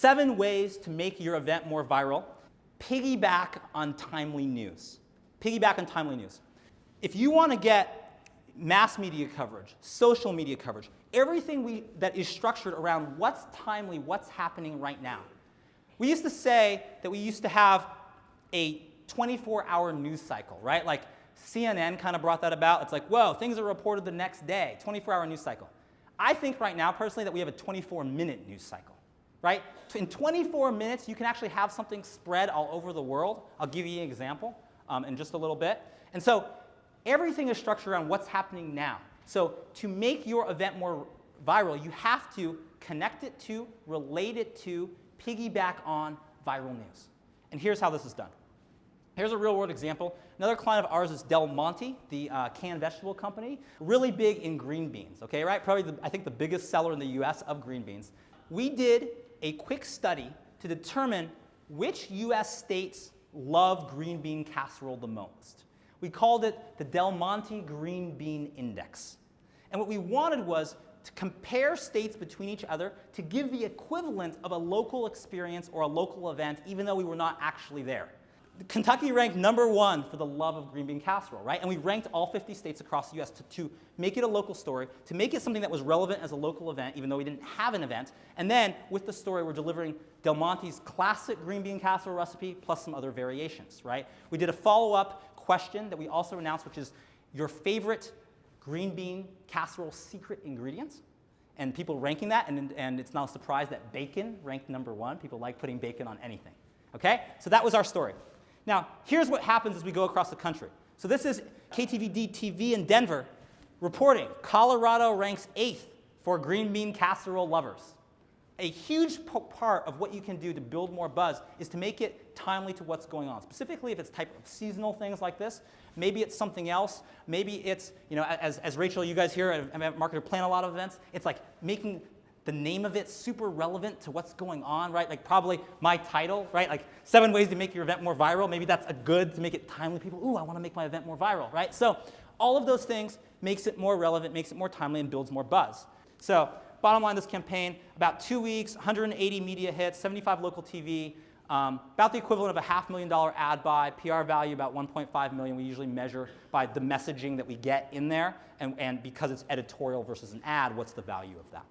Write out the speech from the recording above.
7 ways to make your event more viral. Piggyback on timely news. Piggyback on timely news. If you want to get mass media coverage, social media coverage, everything that is structured around what's timely, what's happening right now. We used to say that we used to have a 24-hour news cycle, right? Like CNN kind of brought that about. It's like, whoa, things are reported the next day, 24-hour news cycle. I think right now, personally, that we have a 24-minute news cycle, right? In 24 minutes, you can actually have something spread all over the world. I'll give you an example in just a little bit. And so everything is structured around what's happening now. So to make your event more viral, you have to connect it to, relate it to, piggyback on viral news. And here's how this is done. Here's a real-world example. Another client of ours is Del Monte, the canned vegetable company, really big in green beans, okay, right? Probably, I think, the biggest seller in the US of green beans. We did a quick study to determine which US states love green bean casserole the most. We called it the Del Monte Green Bean Index. And what we wanted was to compare states between each other to give the equivalent of a local experience or a local event, even though we were not actually there. Kentucky ranked #1 for the love of green bean casserole, right? And we ranked all 50 states across the US to make it a local story, to make it something that was relevant as a local event, even though we didn't have an event. And then, with the story, we're delivering Del Monte's classic green bean casserole recipe plus some other variations, right? We did a follow-up question that we also announced, which is your favorite green bean casserole secret ingredients. And people ranking that, and it's not a surprise that bacon ranked #1. People like putting bacon on anything, okay? So that was our story. Now, here's what happens as we go across the country. So this is KTVD TV in Denver reporting Colorado ranks 8th for green bean casserole lovers. A huge part of what you can do to build more buzz is to make it timely to what's going on. Specifically, if it's type of seasonal things like this, maybe it's something else. Maybe it's, you know, as Rachel, you guys here at Event Marketer plan a lot of events, it's like making the name of it super relevant to what's going on, right? Like probably my title, right? Like 7 ways to make your event more viral. Maybe that's a good to make it timely. People, ooh, I want to make my event more viral, right? So all of those things makes it more relevant, makes it more timely, and builds more buzz. So bottom line, this campaign, about 2 weeks, 180 media hits, 75 local TV, about the equivalent of a $500,000 ad buy, PR value about 1.5 million. We usually measure by the messaging that we get in there, and because it's editorial versus an ad, what's the value of that?